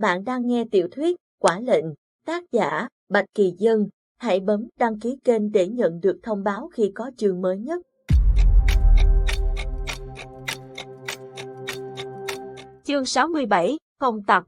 Bạn đang nghe tiểu thuyết Quả lệnh, tác giả Bạch Kỳ Dân. Hãy bấm đăng ký kênh để nhận được thông báo khi có chương mới nhất. Chương 67, Không tặc.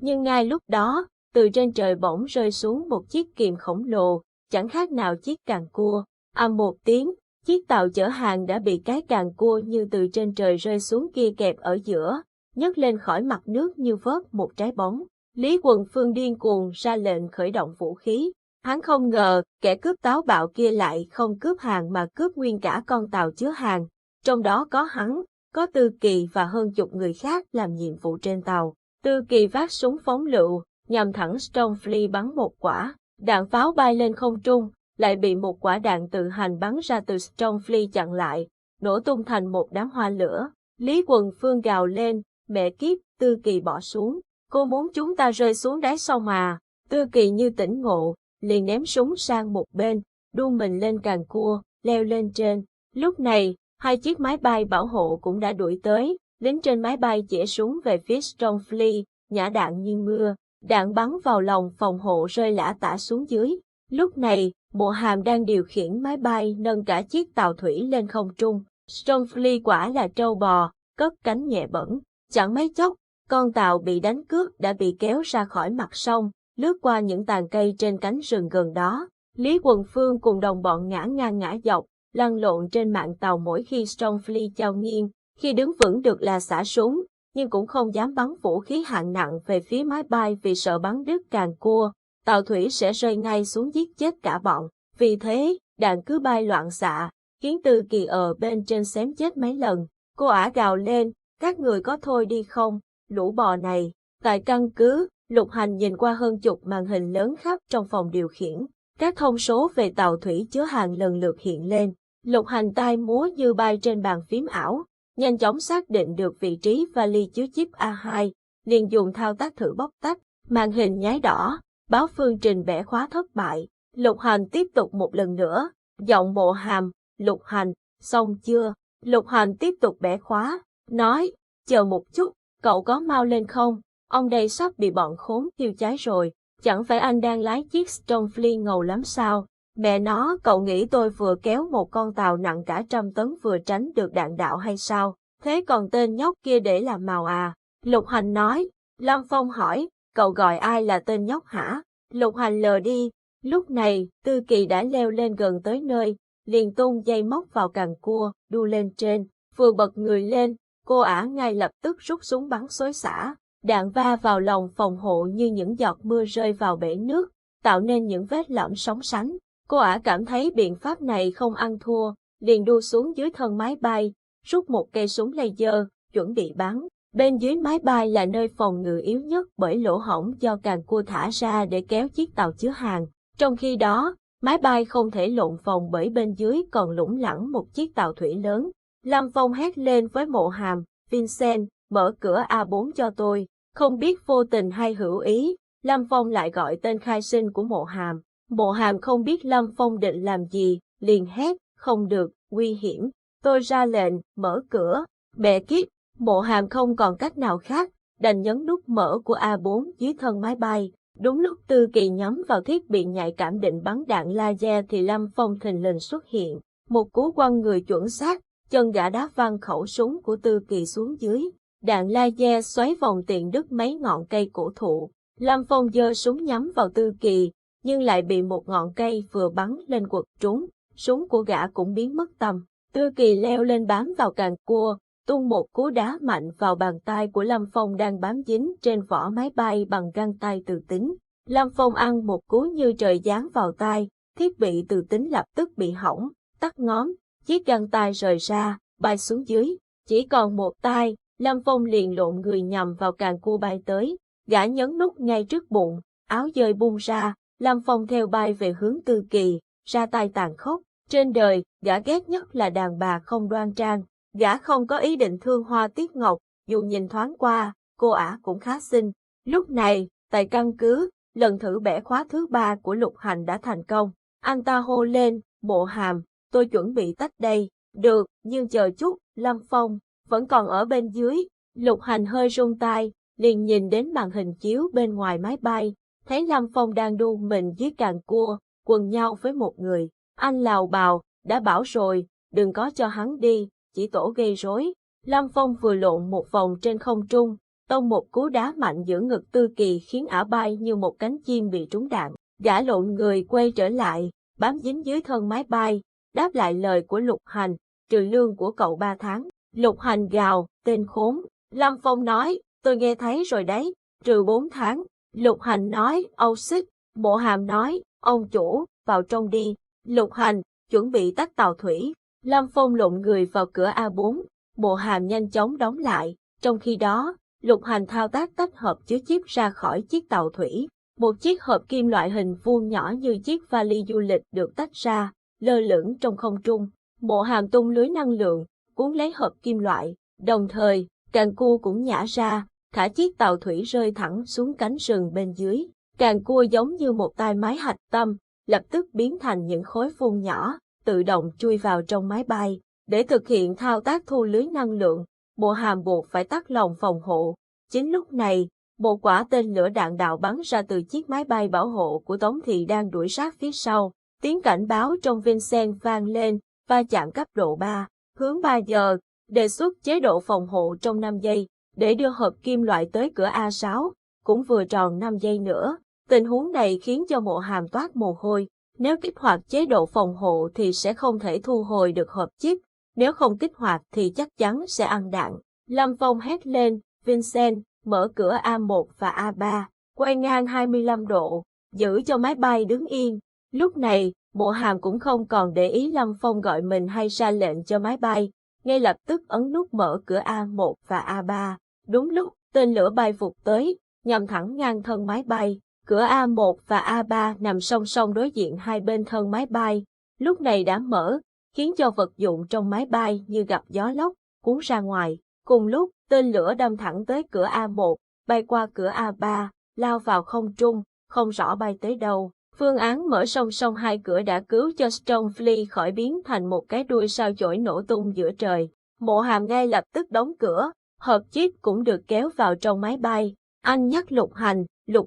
Nhưng ngay lúc đó, từ trên trời bỗng rơi xuống một chiếc kìm khổng lồ, chẳng khác nào chiếc càng cua. Ầm một tiếng, chiếc tàu chở hàng đã bị cái càng cua như từ trên trời rơi xuống kia kẹp ở giữa, nhấc lên khỏi mặt nước như vớt một trái bóng. Lý Quần Phương điên cuồng ra lệnh khởi động vũ khí. Hắn không ngờ, kẻ cướp táo bạo kia lại không cướp hàng mà cướp nguyên cả con tàu chứa hàng. Trong đó có hắn, có Tư Kỳ và hơn chục người khác làm nhiệm vụ trên tàu. Tư Kỳ vác súng phóng lựu, nhằm thẳng Stormfleet bắn một quả. Đạn pháo bay lên không trung, lại bị một quả đạn tự hành bắn ra từ Stormfleet chặn lại, nổ tung thành một đám hoa lửa. Lý Quần Phương gào lên, mẹ kiếp, Tư Kỳ bỏ xuống. Cô muốn chúng ta rơi xuống đáy sông à? Tư Kỳ như tỉnh ngộ, liền ném súng sang một bên, đu mình lên càng cua, leo lên trên. Lúc này, hai chiếc máy bay bảo hộ cũng đã đuổi tới, lính trên máy bay chĩa súng về phía Stormfleet, nhả đạn như mưa, đạn bắn vào lồng phòng hộ rơi lả tả xuống dưới. Lúc này, Mộ Hàm đang điều khiển máy bay nâng cả chiếc tàu thủy lên không trung. Stormfleet quả là trâu bò, cất cánh nhẹ bẫng, chẳng mấy chốc, con tàu bị đánh cướp đã bị kéo ra khỏi mặt sông, lướt qua những tàn cây trên cánh rừng gần đó. Lý Quần Phương cùng đồng bọn ngã ngang ngã dọc, lăn lộn trên mạn tàu mỗi khi Stormfleet chao nghiêng. Khi đứng vững được là xả súng, nhưng cũng không dám bắn vũ khí hạng nặng về phía máy bay vì sợ bắn đứt càng cua, tàu thủy sẽ rơi ngay xuống giết chết cả bọn. Vì thế, đạn cứ bay loạn xạ, khiến Tư Kỳ ở bên trên xém chết mấy lần. Cô ả gào lên, các người có thôi đi không, lũ bò này. Tại căn cứ, Lục Hành nhìn qua hơn chục màn hình lớn khắp trong phòng điều khiển. Các thông số về tàu thủy chứa hàng lần lượt hiện lên. Lục Hành tay múa như bay trên bàn phím ảo, nhanh chóng xác định được vị trí vali chứa chip A2, liền dùng thao tác thử bóc tách, màn hình nháy đỏ, báo phương trình bẻ khóa thất bại. Lục Hành tiếp tục một lần nữa, giọng Mộ Hàm, Lục Hành, xong chưa? Lục Hành tiếp tục bẻ khóa, nói, chờ một chút, cậu có mau lên không? Ông đây sắp bị bọn khốn thiêu cháy rồi, chẳng phải anh đang lái chiếc Stormfleet ngầu lắm sao? Mẹ nó, cậu nghĩ tôi vừa kéo một con tàu nặng cả 100 tấn vừa tránh được đạn đạo hay sao? Thế còn tên nhóc kia để làm màu à? Lục Hành nói. Lâm Phong hỏi, cậu gọi ai là tên nhóc hả? Lục Hành lờ đi. Lúc này, Tư Kỳ đã leo lên gần tới nơi, liền tung dây móc vào càng cua, đu lên trên, vừa bật người lên, cô ả ngay lập tức rút súng bắn xối xả. Đạn va vào lồng phòng hộ như những giọt mưa rơi vào bể nước, tạo nên những vết lõm sóng sánh. Cô ả cảm thấy biện pháp này không ăn thua, liền đu xuống dưới thân máy bay, rút một cây súng laser, chuẩn bị bắn. Bên dưới máy bay là nơi phòng ngự yếu nhất bởi lỗ hổng do càng cua thả ra để kéo chiếc tàu chứa hàng. Trong khi đó, máy bay không thể lộn vòng bởi bên dưới còn lủng lẳng một chiếc tàu thủy lớn. Lâm Phong hét lên với Mộ Hàm, Vincent, mở cửa A4 cho tôi. Không biết vô tình hay hữu ý, Lâm Phong lại gọi tên khai sinh của Mộ Hàm. Mộ Hàm không biết Lâm Phong định làm gì, liền hét, không được, nguy hiểm. Tôi ra lệnh, mở cửa. Mẹ kiếp, Mộ Hàm không còn cách nào khác, đành nhấn nút mở của A4 dưới thân máy bay. Đúng lúc Tư Kỳ nhắm vào thiết bị nhạy cảm định bắn đạn laser thì Lâm Phong thình lình xuất hiện. Một cú quăng người chuẩn xác, chân gã đá văng khẩu súng của Tư Kỳ xuống dưới. Đạn laser xoáy vòng tiện đứt mấy ngọn cây cổ thụ. Lâm Phong giơ súng nhắm vào Tư Kỳ, nhưng lại bị một ngọn cây vừa bắn lên quật trúng, súng của gã cũng biến mất tầm. Tư Kỳ leo lên bám vào càng cua, tung một cú đá mạnh vào bàn tay của Lâm Phong đang bám dính trên vỏ máy bay bằng găng tay từ tính. Lâm Phong ăn một cú như trời giáng vào tay, thiết bị từ tính lập tức bị hỏng, tắt ngóm, chiếc găng tay rời ra, bay xuống dưới. Chỉ còn một tay, Lâm Phong liền lộn người nhằm vào càng cua bay tới, gã nhấn nút ngay trước bụng, áo dơi bung ra, Lâm Phong theo bay về hướng Tư Kỳ, ra tay tàn khốc. Trên đời, gã ghét nhất là đàn bà không đoan trang. Gã không có ý định thương Hoa Tiết Ngọc, dù nhìn thoáng qua, cô ả cũng khá xinh. Lúc này, tại căn cứ, lần thử bẻ khóa thứ 3 của Lục Hành đã thành công. Anh ta hô lên, Mộ Hàm, tôi chuẩn bị tách đây. Được, nhưng chờ chút, Lâm Phong vẫn còn ở bên dưới. Lục Hành hơi run tay, liền nhìn đến màn hình chiếu bên ngoài máy bay, thấy Lâm Phong đang đu mình dưới càng cua, quần nhau với một người. Anh lào bào, đã bảo rồi, đừng có cho hắn đi, chỉ tổ gây rối. Lâm Phong vừa lộn một vòng trên không trung, tông một cú đá mạnh giữa ngực Tư Kỳ khiến ả bay như một cánh chim bị trúng đạn. Gã lộn người quay trở lại, bám dính dưới thân máy bay, đáp lại lời của Lục Hành, trừ lương của cậu 3 tháng. Lục Hành gào, tên khốn. Lâm Phong nói, tôi nghe thấy rồi đấy, trừ 4 tháng. Lục Hành nói, âu xích. Mộ Hàm nói, ông chủ, vào trong đi. Lục Hành, chuẩn bị tắt tàu thủy. Lâm Phong lộn người vào cửa A4, Mộ Hàm nhanh chóng đóng lại. Trong khi đó, Lục Hành thao tác tách hộp chứa chip ra khỏi chiếc tàu thủy. Một chiếc hộp kim loại hình vuông nhỏ như chiếc vali du lịch được tách ra, lơ lửng trong không trung. Mộ Hàm tung lưới năng lượng, cuốn lấy hộp kim loại, đồng thời, càng cua cũng nhả ra, thả chiếc tàu thủy rơi thẳng xuống cánh rừng bên dưới. Càng cua giống như một tai máy hạch tâm, lập tức biến thành những khối vuông nhỏ, tự động chui vào trong máy bay. Để thực hiện thao tác thu lưới năng lượng, Mộ Hàm buộc phải tắt lồng phòng hộ. Chính lúc này, một quả tên lửa đạn đạo bắn ra từ chiếc máy bay bảo hộ của Tống Thị đang đuổi sát phía sau. Tiếng cảnh báo trong Vincent vang lên, va chạm cấp độ 3, hướng 3 giờ, đề xuất chế độ phòng hộ trong 5 giây, để đưa hộp kim loại tới cửa A6, cũng vừa tròn 5 giây nữa. Tình huống này khiến cho Mộ Hàm toát mồ hôi. Nếu kích hoạt chế độ phòng hộ thì sẽ không thể thu hồi được hộp chip, nếu không kích hoạt thì chắc chắn sẽ ăn đạn. Lâm Phong hét lên, Vincent, mở cửa A1 và A3, quay ngang 25 độ, giữ cho máy bay đứng yên. Lúc này, Mộ Hàm cũng không còn để ý Lâm Phong gọi mình hay ra lệnh cho máy bay, ngay lập tức ấn nút mở cửa A1 và A3. Đúng lúc, tên lửa bay vụt tới, nhằm thẳng ngang thân máy bay. Cửa A1 và A3 nằm song song đối diện hai bên thân máy bay, lúc này đã mở, khiến cho vật dụng trong máy bay như gặp gió lốc, cuốn ra ngoài. Cùng lúc, tên lửa đâm thẳng tới cửa A1, bay qua cửa A3, lao vào không trung, không rõ bay tới đâu. Phương án mở song song hai cửa đã cứu cho Stormfleet khỏi biến thành một cái đuôi sao chổi nổ tung giữa trời. Mộ Hàm ngay lập tức đóng cửa, hộp chip cũng được kéo vào trong máy bay. Anh nhắc Lục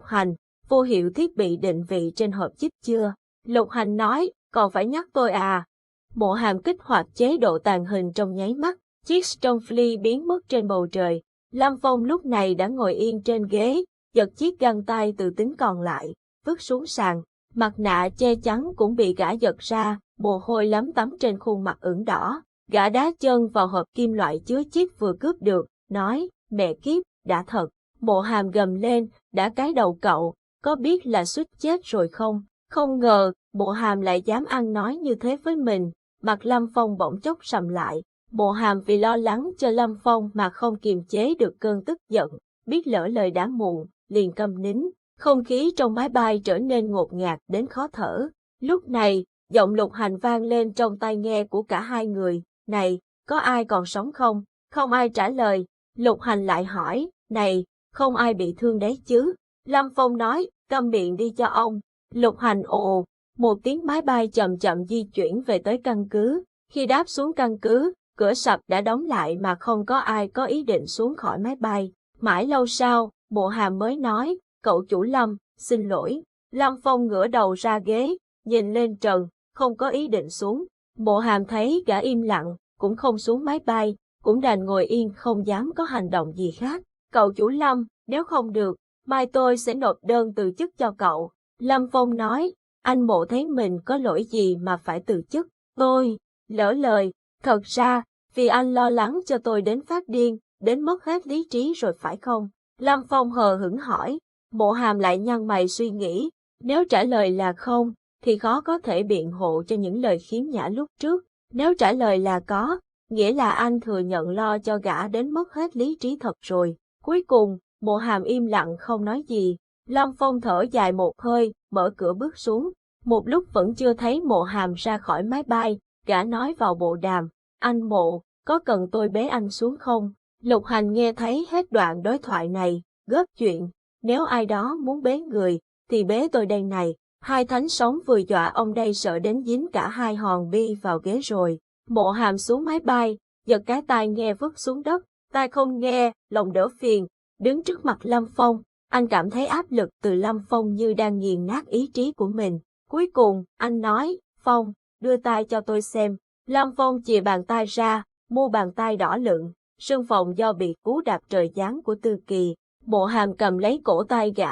Hành, vô hiệu thiết bị định vị trên hộp chip chưa? Lục Hành nói, còn phải nhắc tôi à? Mộ Hàm kích hoạt chế độ tàng hình trong nháy mắt, chiếc Stormfleet biến mất trên bầu trời. Lâm Phong lúc này đã ngồi yên trên ghế, giật chiếc găng tay từ tính còn lại, vứt xuống sàn. Mặt nạ che chắn cũng bị gã giật ra, mồ hôi lấm tấm trên khuôn mặt ửng đỏ. Gã đá chân vào hộp kim loại chứa chip vừa cướp được, nói, mẹ kiếp, đã thật. Mộ Hàm gầm lên, đã cái đầu cậu, có biết là suýt chết rồi không? Không ngờ, Mộ Hàm lại dám ăn nói như thế với mình. Mặt Lâm Phong bỗng chốc sầm lại. Mộ Hàm vì lo lắng cho Lâm Phong mà không kiềm chế được cơn tức giận, biết lỡ lời đã muộn, liền câm nín. Không khí trong máy bay trở nên ngột ngạt đến khó thở. Lúc này, giọng Lục Hành vang lên trong tai nghe của cả hai người. Này, có ai còn sống không? Không ai trả lời. Lục Hành lại hỏi, này, không ai bị thương đấy chứ? Lâm Phong nói, câm miệng đi cho ông. Lục Hành ồ, một tiếng máy bay chậm chậm di chuyển về tới căn cứ. Khi đáp xuống căn cứ, cửa sập đã đóng lại mà không có ai có ý định xuống khỏi máy bay. Mãi lâu sau, Mộ Hàm mới nói, cậu chủ Lâm, xin lỗi. Lâm Phong ngửa đầu ra ghế, nhìn lên trần, không có ý định xuống. Mộ Hàm thấy gã im lặng, cũng không xuống máy bay, cũng đành ngồi yên không dám có hành động gì khác. Cậu chủ Lâm, nếu không được, mai tôi sẽ nộp đơn từ chức cho cậu. Lâm Phong nói, anh Mộ thấy mình có lỗi gì mà phải từ chức. Tôi, lỡ lời, thật ra, vì anh lo lắng cho tôi đến phát điên, đến mất hết lý trí rồi phải không? Lâm Phong hờ hững hỏi. Mộ Hàm lại nhăn mày suy nghĩ, nếu trả lời là không, thì khó có thể biện hộ cho những lời khiếm nhã lúc trước. Nếu trả lời là có, nghĩa là anh thừa nhận lo cho gã đến mất hết lý trí thật rồi. Cuối cùng, Mộ Hàm im lặng không nói gì. Lâm Phong thở dài một hơi, mở cửa bước xuống. Một lúc vẫn chưa thấy Mộ Hàm ra khỏi máy bay, gã nói vào bộ đàm, anh Mộ, có cần tôi bế anh xuống không? Lục Hành nghe thấy hết đoạn đối thoại này, góp chuyện. Nếu ai đó muốn bế người, thì bế tôi đây này. Hai thánh sống vừa dọa ông đây sợ đến dính cả hai hòn bi vào ghế rồi. Mộ Hàm xuống máy bay, giật cái tai nghe vứt xuống đất. Tai không nghe, lòng đỡ phiền, Đứng trước mặt Lâm Phong, anh cảm thấy áp lực từ Lâm Phong như đang nghiền nát ý chí của mình. Cuối cùng, anh nói, Phong, đưa tay cho tôi xem. Lâm Phong chìa bàn tay ra, mu bàn tay đỏ lựng, sưng phồng do bị cú đạp trời giáng của Tư Kỳ. Mộ Hàm cầm lấy cổ tay gã,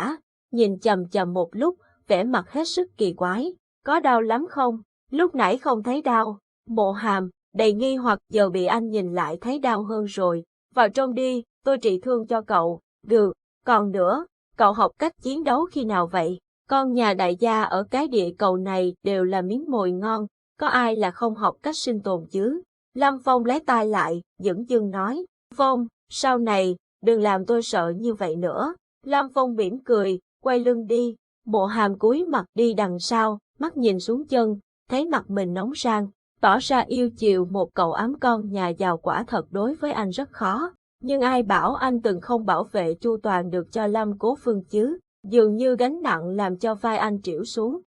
nhìn chằm chằm một lúc, vẻ mặt hết sức kỳ quái. Có đau lắm không? Lúc nãy không thấy đau. Mộ Hàm, đầy nghi hoặc giờ bị anh nhìn lại thấy đau hơn rồi. Vào trong đi, tôi trị thương cho cậu. Được, còn nữa, cậu học cách chiến đấu khi nào vậy? Con nhà đại gia ở cái địa cầu này đều là miếng mồi ngon, có ai là không học cách sinh tồn chứ? Lâm Phong lấy tay lại, dửng dưng nói, Phong, sau này, đừng làm tôi sợ như vậy nữa. Lâm Phong mỉm cười, quay lưng đi. Mộ Hàm cúi mặt đi đằng sau, mắt nhìn xuống chân, thấy mặt mình nóng rang, tỏ ra yêu chiều một cậu ấm con nhà giàu quả thật đối với anh rất khó. Nhưng ai bảo anh từng không bảo vệ chu toàn được cho Lâm Cố Phương chứ, dường như gánh nặng làm cho vai anh trĩu xuống.